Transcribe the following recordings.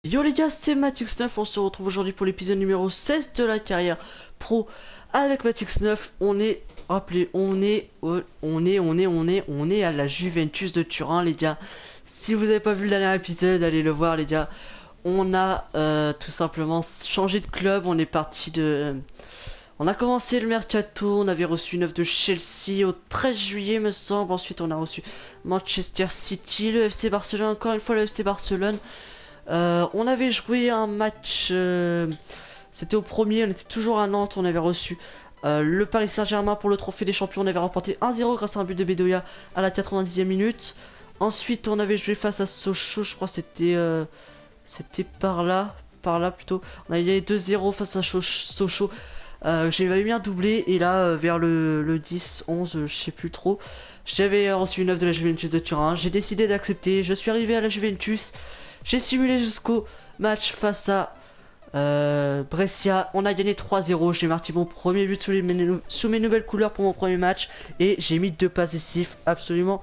Yo les gars, c'est Matix9, on se retrouve aujourd'hui pour l'épisode numéro 16 de la carrière pro avec Matix9. On est, rappelez, on est à la Juventus de Turin les gars. Si vous n'avez pas vu le dernier épisode, allez le voir les gars. On a tout simplement changé de club, on est parti de... On a commencé le mercato, on avait reçu une offre de Chelsea au 13 juillet me semble. Ensuite on a reçu Manchester City, le FC Barcelone, encore une fois le FC Barcelone. On avait joué un match, c'était au premier, on était toujours à Nantes, on avait reçu le Paris Saint-Germain pour le trophée des champions, on avait remporté 1-0 grâce à un but de Bedoya à la 90e minute. Ensuite on avait joué face à Sochaux, je crois c'était par là plutôt. On avait gagné 2-0 face à Sochaux. J'avais mis un doublé et là vers le 10-11, je sais plus trop. J'avais reçu une offre de la Juventus de Turin, j'ai décidé d'accepter, je suis arrivé à la Juventus. J'ai simulé jusqu'au match face à Brescia. On a gagné 3-0. J'ai marqué mon premier but sous mes nouvelles couleurs pour mon premier match. Et j'ai mis 2 passes décisives. Absolument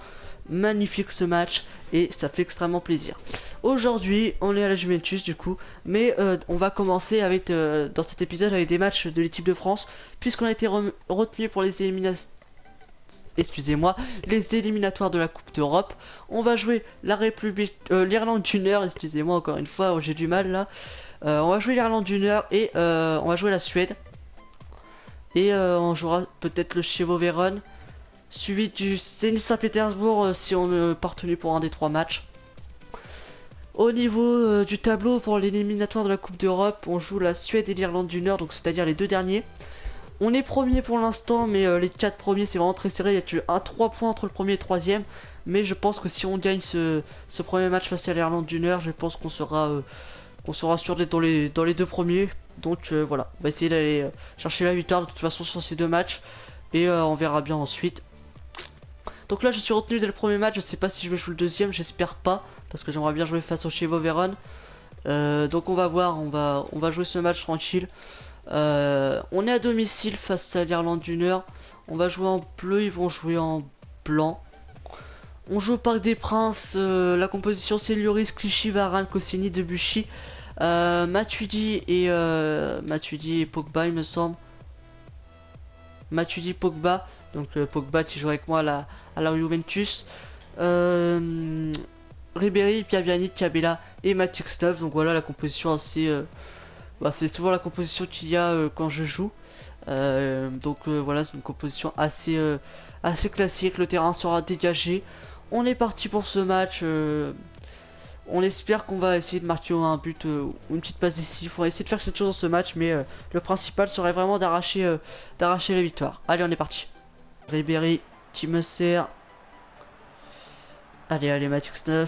magnifique ce match. Et ça fait extrêmement plaisir. Aujourd'hui, on est à la Juventus du coup. Mais on va commencer avec dans cet épisode avec des matchs de l'équipe de France. Puisqu'on a été retenu pour les éliminations. Excusez-moi, les éliminatoires de la Coupe d'Europe. On va jouer la République, l'Irlande du Nord, excusez-moi encore une fois, j'ai du mal là. On va jouer l'Irlande du Nord et on va jouer la Suède. Et on jouera peut-être le Chievo Vérone, suivi du Zenit Saint-Pétersbourg si on est parvenu pour un des 3 matchs. Au niveau du tableau pour l'éliminatoire de la Coupe d'Europe, on joue la Suède et l'Irlande du Nord, donc c'est-à-dire les 2 derniers. On est premier pour l'instant, mais les 4 premiers c'est vraiment très serré. Il y a 3 points entre le premier et le troisième. Mais je pense que si on gagne ce premier match face à l'Irlande du Nord, je pense qu'on sera sûr d'être dans les 2 premiers. Donc voilà, on va essayer d'aller chercher la victoire de toute façon sur ces 2 matchs. Et on verra bien ensuite. Donc là je suis retenu dès le premier match, je sais pas si je vais jouer le deuxième, j'espère pas. Parce que j'aimerais bien jouer face au Chievo Vérone. Donc on va voir, on va jouer ce match tranquille. On est à domicile face à l'Irlande du Nord. On va jouer en bleu, ils vont jouer en blanc. On joue au Parc des Princes. La composition c'est Lloris, Clichy, Varane, Koscielny, Debuchy, Matuidi et Pogba il me semble. Matuidi, Pogba. Donc Pogba qui joue avec moi à la Juventus. Ribéry, Pjanic, Cabella et Matix9. Donc voilà la composition assez... c'est souvent la composition qu'il y a quand je joue. Voilà, c'est une composition assez classique. Le terrain sera dégagé. On est parti pour ce match. On espère qu'on va essayer de marquer un but ou une petite passe décisive. On va essayer de faire quelque chose dans ce match, mais le principal serait vraiment d'arracher les victoires. Allez, on est parti. Ribéry qui me sert. Allez, Matix9.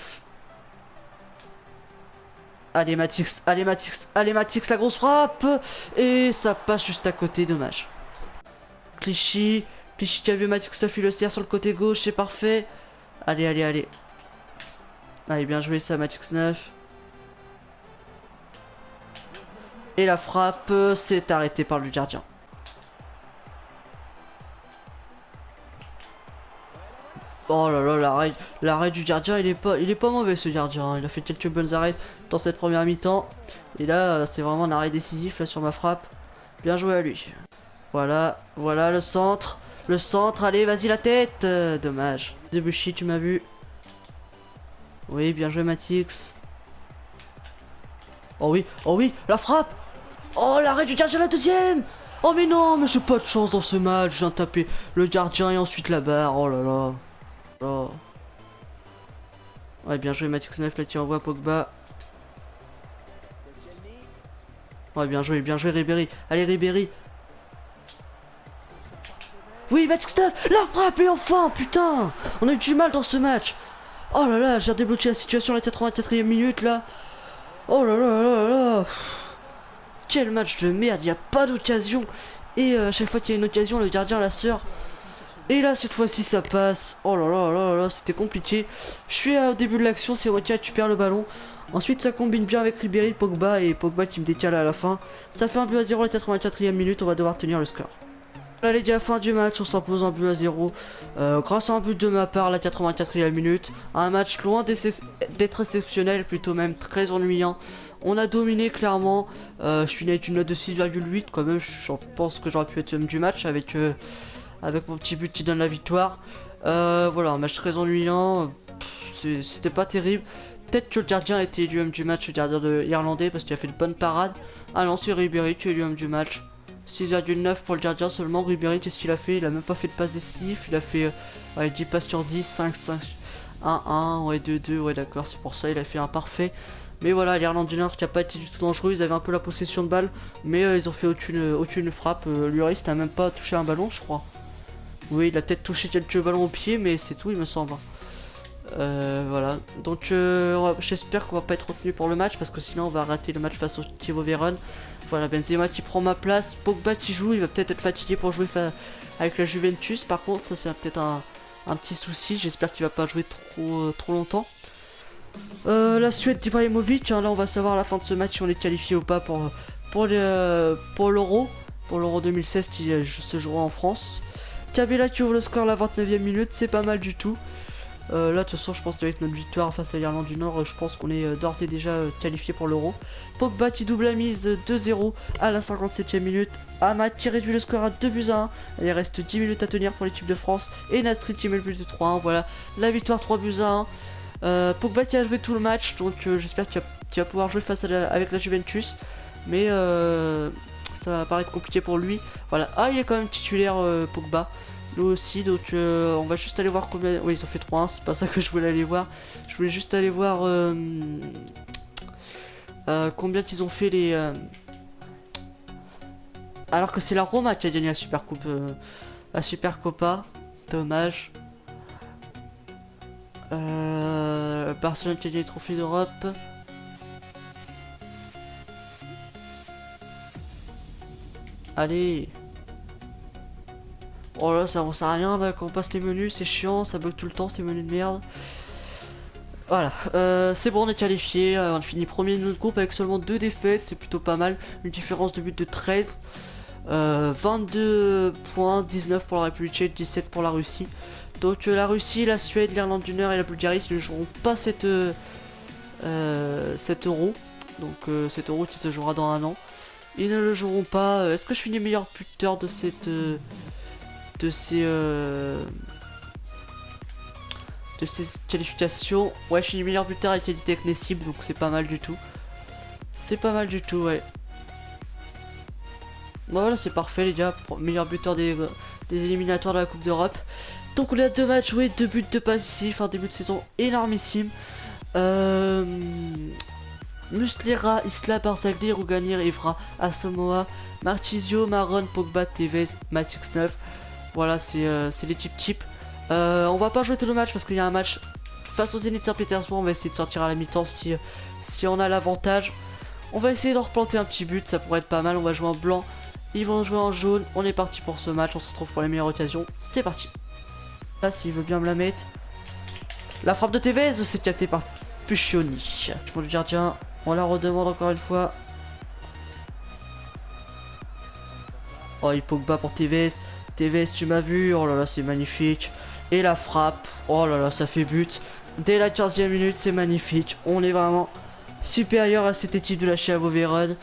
Allez Matix, la grosse frappe. Et ça passe juste à côté, dommage. Clichy qui a vu Matix9, il le sert sur le côté gauche, c'est parfait. Allez, bien joué ça Matix9. Et la frappe, c'est arrêté par le gardien. Oh là là, l'arrêt du gardien, il est pas mauvais ce gardien. Il a fait quelques bonnes arrêts dans cette première mi-temps. Et là, c'est vraiment un arrêt décisif là sur ma frappe. Bien joué à lui. Voilà le centre. Le centre, allez, vas-y la tête. Dommage. Debuchy, tu m'as vu. Oui, bien joué Matix. Oh oui, la frappe. Oh, l'arrêt du gardien, la deuxième. Oh mais non, mais j'ai pas de chance dans ce match. J'ai tapé le gardien et ensuite la barre. Oh là là. Oh. Ouais, bien joué Matix9 là qui envoie Pogba. Ouais, bien joué Ribéry. Allez Ribéry. Oui, Matix9, la frappe et enfin, putain. On a eu du mal dans ce match. Oh là là, j'ai débloqué la situation à la 84e minute là. Oh là là là là. Quel match de merde, il n'y a pas d'occasion. Et à chaque fois qu'il y a une occasion, le gardien la sort. Et là, cette fois-ci, ça passe. Oh là là là là, c'était compliqué. Je suis au début de l'action, c'est Rotia qui perd le ballon. Ensuite, ça combine bien avec Ribéry, Pogba et Pogba qui me décale à la fin. Ça fait un but à 0 à la 84e minute, on va devoir tenir le score. Là les gars, fin du match, on s'impose un but à 0 grâce à un but de ma part à la 84e minute. Un match loin d'être exceptionnel, plutôt même très ennuyant. On a dominé clairement. Je suis avec une note de 6,8 quand même. Je pense que j'aurais pu être homme du match avec, avec mon petit but qui donne la victoire. Voilà, un match très ennuyant. C'était pas terrible. Peut-être que le gardien a été élu homme du match, le gardien irlandais, parce qu'il a fait de bonnes parades. Ah non, c'est Ribéry qui est élu homme du match. 6,9 pour le gardien seulement. Ribéry, qu'est-ce qu'il a fait? Il a même pas fait de passe décisif. Il a fait ouais, 10 passes sur 10, 5, 5, 1, 1, ouais, 2, 2, ouais, d'accord, c'est pour ça. Il a fait un parfait. Mais voilà, l'Irlande du Nord qui a pas été du tout dangereux. Ils avaient un peu la possession de balle, mais ils ont fait aucune frappe. Lloris n'a même pas touché un ballon, je crois. Oui, il a peut-être touché quelques ballons au pied, mais c'est tout, il me semble. Voilà, donc j'espère qu'on va pas être retenu pour le match parce que sinon on va rater le match face au Chievo Vérone. Voilà, Benzema qui prend ma place, Pogba qui joue, il va peut-être être fatigué pour jouer avec la Juventus. Par contre, ça c'est peut-être un petit souci, j'espère qu'il va pas jouer trop longtemps. La Suède d'Ibrahimovic, hein, là on va savoir à la fin de ce match si on est qualifié ou pas pour l'Euro 2016 qui se jouera en France. Kabila qui ouvre le score à la 29e minute, c'est pas mal du tout. Là de toute façon je pense qu'avec notre victoire face à l'Irlande du Nord, je pense qu'on est d'ores et déjà qualifié pour l'Euro. Pogba qui double la mise 2-0 à la 57e minute. Ahmad qui réduit le score à 2-1. Il reste 10 minutes à tenir pour l'équipe de France. Et Nasri qui met le but de 3-1. Voilà la victoire 3-1. Pogba qui a joué tout le match, donc j'espère qu'il va pouvoir jouer face à avec la Juventus. Mais ça va paraître compliqué pour lui. Voilà, ah il est quand même titulaire Pogba. Nous aussi, donc on va juste aller voir combien... Oui, ils ont fait 3-1, c'est pas ça que je voulais aller voir. Je voulais juste aller voir combien ils ont fait les... Alors que c'est la Roma qui a gagné la Super Coupe, la Super Copa. Dommage. Barcelone qui a gagné le trophée d'Europe. Allez. Oh là, ça sert à rien là, quand on passe les menus, c'est chiant, ça bug tout le temps ces menus de merde. Voilà, c'est bon, on est qualifié, on finit premier de notre groupe avec seulement 2 défaites, c'est plutôt pas mal. Une différence de but de 13, 22 points, 19 pour la République tchèque, 17 pour la Russie. Donc la Russie, la Suède, l'Irlande du Nord et la Bulgarie qui ne joueront pas cet Euro. Donc cet Euro qui se jouera dans un an. Ils ne le joueront pas. Est-ce que je finis meilleur buteur de cette... de ces qualifications? Ouais, je suis le meilleur buteur à qualité accessible, donc c'est pas mal du tout. C'est pas mal du tout, ouais. Bon, voilà, c'est parfait les gars, meilleur buteur des éliminatoires de la Coupe d'Europe. Donc on a 2 matchs joués, 2 buts, 2 passes ici, un début de saison énormissime. Muslera, Isla, Barzagli, Rouganir, Evra, Asamoah, Marchisio, Maron, Pogba, Tevez, Matix 9. Voilà, c'est l'équipe type. On va pas jouer tout le match parce qu'il y a un match face au Zénith Saint-Pétersbourg. On va essayer de sortir à la mi-temps si on a l'avantage. On va essayer de replanter un petit but, ça pourrait être pas mal. On va jouer en blanc, ils vont jouer en jaune. On est parti pour ce match, on se retrouve pour les meilleures occasions. C'est parti. Là, s'il veut bien me la mettre. La frappe de Tevez, c'est capté par Puccioni. Je le gardien, on la redemande encore une fois. Oh, il Pogba pour Tevez. Tevez, tu m'as vu, oh là là, c'est magnifique. Et la frappe, oh là là, ça fait but. Dès la 15e minute, c'est magnifique. On est vraiment supérieur à cette équipe de la Chievo Vérone.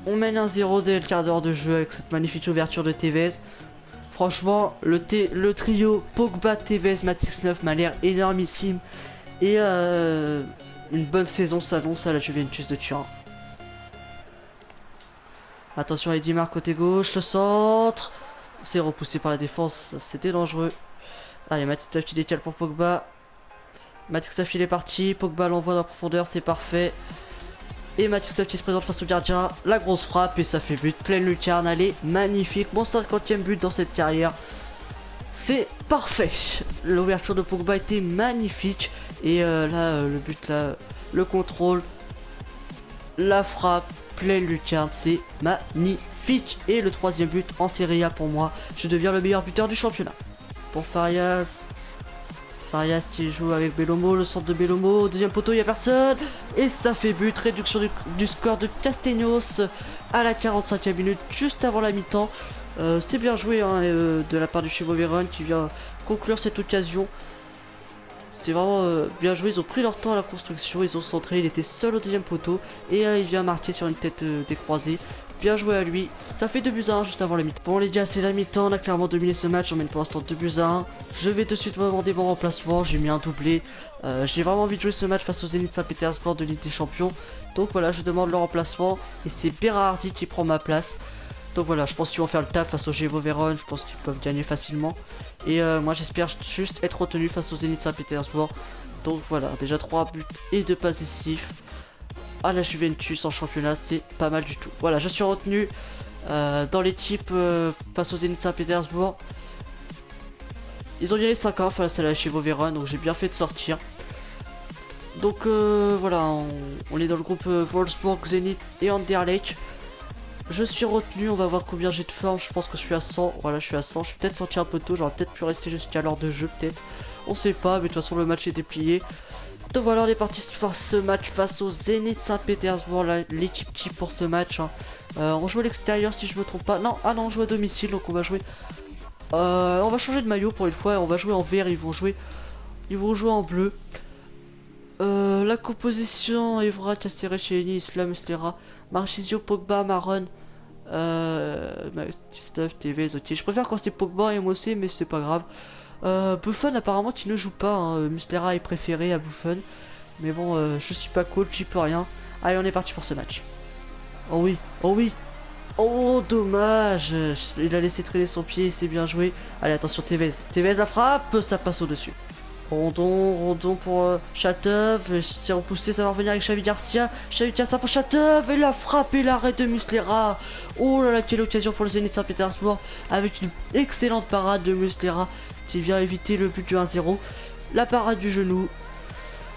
On mène 1-0 dès le quart d'heure de jeu avec cette magnifique ouverture de Tevez. Franchement, le trio Pogba, Tevez, Matix 9 m'a l'air énormissime. Et une bonne saison s'annonce à la Juventus de Turin. Attention, Eddy Marc côté gauche, le centre. C'est repoussé par la défense, c'était dangereux. Allez, Matix Safi décale pour Pogba. Matix Safi est parti, Pogba l'envoie dans la profondeur, c'est parfait. Et Matix Safi se présente face au gardien, la grosse frappe et ça fait but, pleine lucarne, allez, magnifique. Mon 50e but dans cette carrière, c'est parfait. L'ouverture de Pogba était magnifique. Et là, le but, là, le contrôle, la frappe, pleine lucarne, c'est magnifique. Et le 3e but en Serie A pour moi, je deviens le meilleur buteur du championnat. Pour Farias. Farias qui joue avec Bellomo, le centre de Bellomo, deuxième poteau, il n'y a personne. Et ça fait but, réduction du score de Castellanos à la 45e minute, juste avant la mi-temps. C'est bien joué hein, de la part du Chievo Vérone qui vient conclure cette occasion. C'est vraiment bien joué, ils ont pris leur temps à la construction, ils ont centré, il était seul au deuxième poteau et il vient marquer sur une tête décroisée. Bien joué à lui, ça fait 2 buts à 1 juste avant la mi-temps. Bon les gars, c'est la mi-temps, on a clairement dominé ce match, on mène pour l'instant 2 buts à 1. Je vais tout de suite vous demander mon remplacement, j'ai mis un doublé. J'ai vraiment envie de jouer ce match face au Zénith Saint-Pétersbourg de Ligue des Champions. Donc voilà, je demande le remplacement et c'est Berardi qui prend ma place. Donc voilà, je pense qu'ils vont faire le taf face au Gévo Vérone, je pense qu'ils peuvent gagner facilement. Et moi j'espère juste être retenu face au Zénith Saint-Pétersbourg. Donc voilà, déjà 3 buts et 2 passes décisifs à la Juventus en championnat, c'est pas mal du tout. Voilà, je suis retenu dans l'équipe face au Zénith Saint-Pétersbourg. Ils ont gagné 5-1 face à la Gévo Vérone, donc j'ai bien fait de sortir. Donc voilà, on est dans le groupe Wolfsburg, Zenit et Anderlecht. Je suis retenu, on va voir combien j'ai de forme, je pense que je suis à 100, voilà je suis à 100, je suis peut-être sorti un peu tôt, j'aurais peut-être pu rester jusqu'à l'heure de jeu peut-être, on sait pas, mais de toute façon le match est déplié. Donc voilà, on est parti pour ce match face au Zénith Saint-Pétersbourg, l'équipe type pour ce match. Hein. On joue à l'extérieur si je me trompe pas, non, ah non on joue à domicile donc on va jouer, on va changer de maillot pour une fois, on va jouer en vert, ils vont jouer en bleu. La composition, Evra, Castelli, Islam, Muslera, Marchisio, Pogba, Maron, Christophe, Tevez, ok. Je préfère quand c'est Pogba et Mossé, mais c'est pas grave. Buffon, apparemment, qui ne joue pas. Hein. Muslera est préféré à Buffon. Mais bon, je suis pas coach, j'y peux rien. Allez, on est parti pour ce match. Oh oui, oh oui. Oh, dommage. Il a laissé traîner son pied, c'est bien joué. Allez, attention, Tevez. Tevez, la frappe, ça passe au-dessus. Rondon pour Chateuv, c'est repoussé, ça va revenir avec Xavi Garcia. Xavi Garcia pour Chateuv, et la frappe et l'arrêt de Muslera. Oh là là, quelle occasion pour le Zénith Saint-Pétersbourg, avec une excellente parade de Muslera qui vient éviter le but du 1-0. La parade du genou,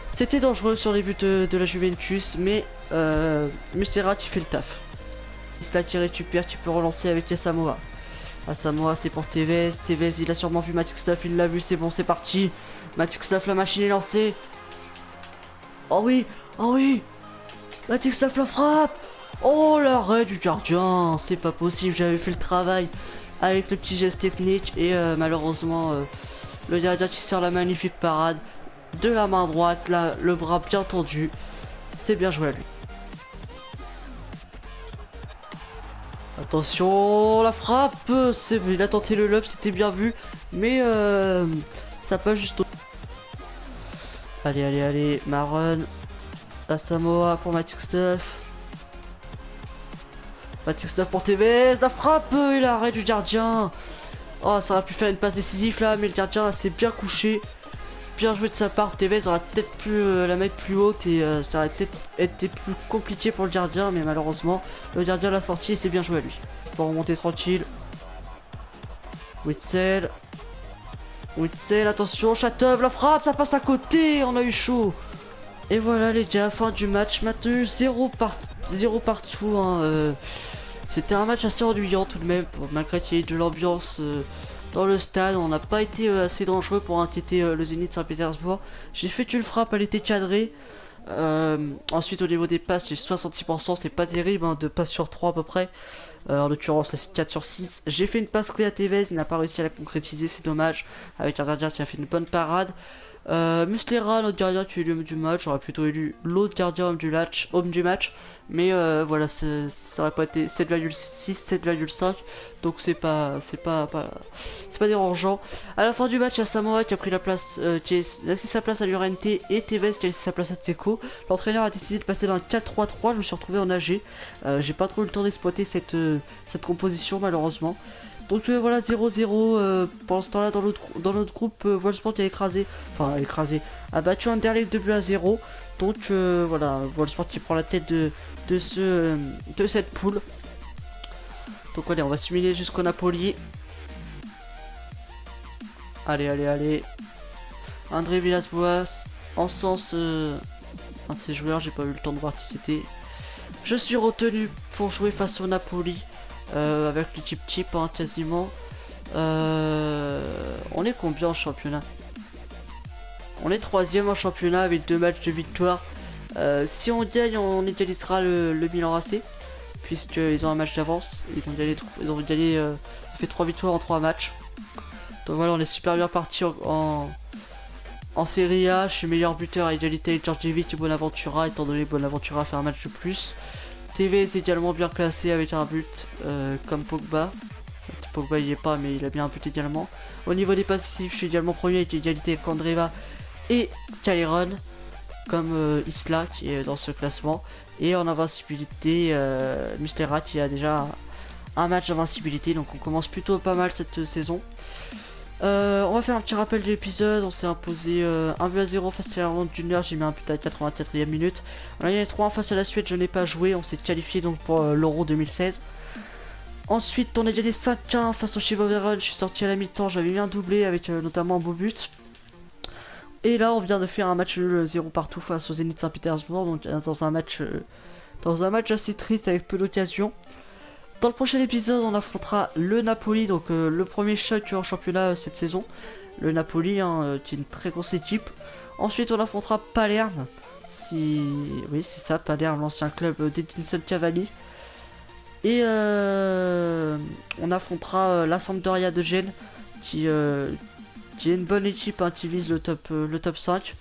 c'était dangereux sur les buts de la Juventus, mais Muslera qui fait le taf. C'est là qui récupère, qui peut relancer avec les Samoa. Samoa, c'est pour Tevez. Tevez, il a sûrement vu Matic Stuff, il l'a vu, c'est bon, c'est parti. Matic Stuff, la machine est lancée. Oh oui, oh oui. Matic Stuff, la frappe. Oh, l'arrêt du gardien, c'est pas possible, j'avais fait le travail avec le petit geste technique. Et malheureusement, le gardien qui sort la magnifique parade de la main droite, là, le bras bien tendu. C'est bien joué à lui. Attention, la frappe, il a tenté le lob, c'était bien vu, mais ça passe juste au... Allez, Maron, la Samoa pour Matic Stuff. Matic Stuff pour Tevez, la frappe et l'arrêt du gardien. Oh, ça aurait pu faire une passe décisive là, mais le gardien s'est bien couché. Bien joué de sa part, Tevez aurait peut-être pu la mettre plus haute et ça aurait peut-être été plus compliqué pour le gardien, mais malheureusement le gardien l'a sorti et c'est bien joué à lui. Pour remonter tranquille. Witzel, attention, Chateuv, la frappe, ça passe à côté, on a eu chaud. Et voilà les gars, fin du match, maintenu 0 partout. Hein, c'était un match assez ennuyant tout de même, malgré qu'il y ait de l'ambiance dans le stade. On n'a pas été assez dangereux pour inquiéter le Zénith Saint-Pétersbourg. J'ai fait une frappe, elle était cadrée. Ensuite au niveau des passes, j'ai 66%, c'est pas terrible, hein, 2 passes sur 3 à peu près. En l'occurrence, là c'est 4 sur 6. J'ai fait une passe clé à Tevez, il n'a pas réussi à la concrétiser, c'est dommage. Avec un gardien qui a fait une bonne parade. Muslera, notre gardien qui est l'homme du match, j'aurais plutôt élu l'autre gardien homme du match. Mais voilà, ça aurait pas été 7,6, 7,5. Donc c'est pas dérangeant. À la fin du match, il y a Samoa qui a pris la place, qui a laissé sa place à Llorente et Tevez qui a laissé sa place à Tseko. L'entraîneur a décidé de passer dans un 4-3-3. Je me suis retrouvé en AG. J'ai pas trop eu le temps d'exploiter cette composition malheureusement. Donc voilà, 0-0 pendant ce temps-là dans notre groupe. Wolfsburg a battu Anderlecht 2-0. Donc voilà, Wolfsburg qui prend la tête de cette poule. Donc allez, on va simuler jusqu'au Napoli. Allez. André Villas-Boas, en sens un de ses joueurs, j'ai pas eu le temps de voir qui c'était. Je suis retenu pour jouer face au Napoli. Avec l'équipe type hein, quasiment. On est combien en championnat? On est 3ème en championnat avec 2 matchs de victoire. Si on gagne, on égalisera le Milan AC. Puisqu'ils ont un match d'avance. Ils ont gagné ça fait 3 victoires en 3 matchs. Donc voilà, on est super bien parti en En Serie A, je suis meilleur buteur à égalité avec Djordjevic et Bonaventura, étant donné que Bonaventura fait un match de plus. TV est également bien classé avec un but comme Pogba. Pogba il y est pas, mais il a bien un but également. Au niveau des passifs, je suis également premier avec égalité avec Andreva et Calderon, comme Isla qui est dans ce classement. Et en invincibilité, Mistera qui a déjà un match d'invincibilité, donc on commence plutôt pas mal cette saison. On va faire un petit rappel de l'épisode. On s'est imposé 1-0 face à l'Irlande du Nord. J'ai mis un but à la 84e minute. On a gagné 3-1 face à la Suède. Je n'ai pas joué. On s'est qualifié donc pour l'Euro 2016. Ensuite, on a gagné 5-1 face au Chievo Vérone. Je suis sorti à la mi-temps. J'avais mis un doublé avec notamment un beau but. Et là, on vient de faire un match nul 0 partout face au Zénith Saint-Pétersbourg. Donc, dans un match assez triste avec peu d'occasions. Dans le prochain épisode, on affrontera le Napoli, donc le premier choc en championnat cette saison. Le Napoli, qui est une très grosse équipe. Ensuite, on affrontera Palerme. Oui, c'est ça, Palerme, l'ancien club d'Edinson Cavani. Et on affrontera la Sampdoria de Gênes, qui est une bonne équipe, qui vise le top 5.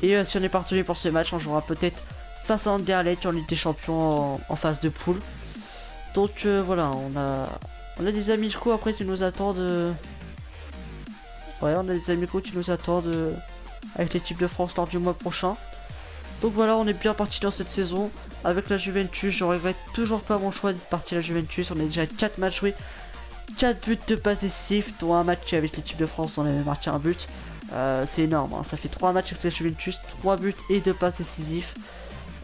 Et si on est partenaire pour ce match, on jouera peut-être face à Anderlecht en Ligue des Champions en phase de poule. Donc voilà, on a des amicaux après qui nous attendent. Ouais, on a des amicaux qui nous attendent avec l'équipe de France lors du mois prochain. Donc voilà, on est bien parti dans cette saison avec la Juventus. Je regrette toujours pas mon choix d'être parti à la Juventus. On a déjà 4 matchs joués, 4 buts de passes décisives, dont un match avec l'équipe de France, on avait marqué un but. C'est énorme, hein. Ça fait 3 matchs avec la Juventus, 3 buts et 2 passes décisives.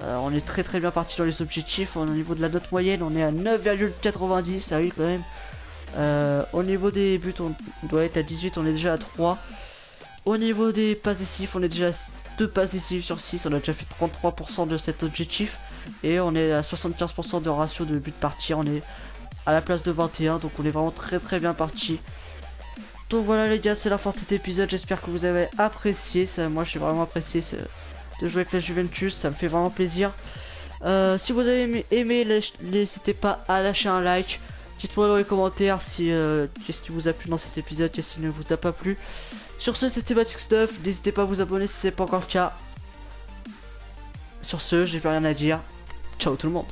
On est très bien parti dans les objectifs. Au niveau de la note moyenne, on est à 9,90. Ah oui, quand même. Au niveau des buts, on doit être à 18. On est déjà à 3. Au niveau des passes décisives, on est déjà à 2 passes décisives sur 6. On a déjà fait 33% de cet objectif. Et on est à 75% de ratio de buts par tir. On est à la place de 21. Donc on est vraiment très bien parti. Donc voilà les gars, c'est la fin de cet épisode. J'espère que vous avez apprécié. Moi j'ai vraiment apprécié de jouer avec la Juventus, ça me fait vraiment plaisir. Si vous avez aimé, n'hésitez pas à lâcher un like. Dites-moi dans les commentaires si qu'est-ce qui vous a plu dans cet épisode, qu'est-ce qui ne vous a pas plu. Sur ce, c'était Batix9, n'hésitez pas à vous abonner si c'est pas encore le cas. Sur ce, j'ai plus rien à dire. Ciao tout le monde.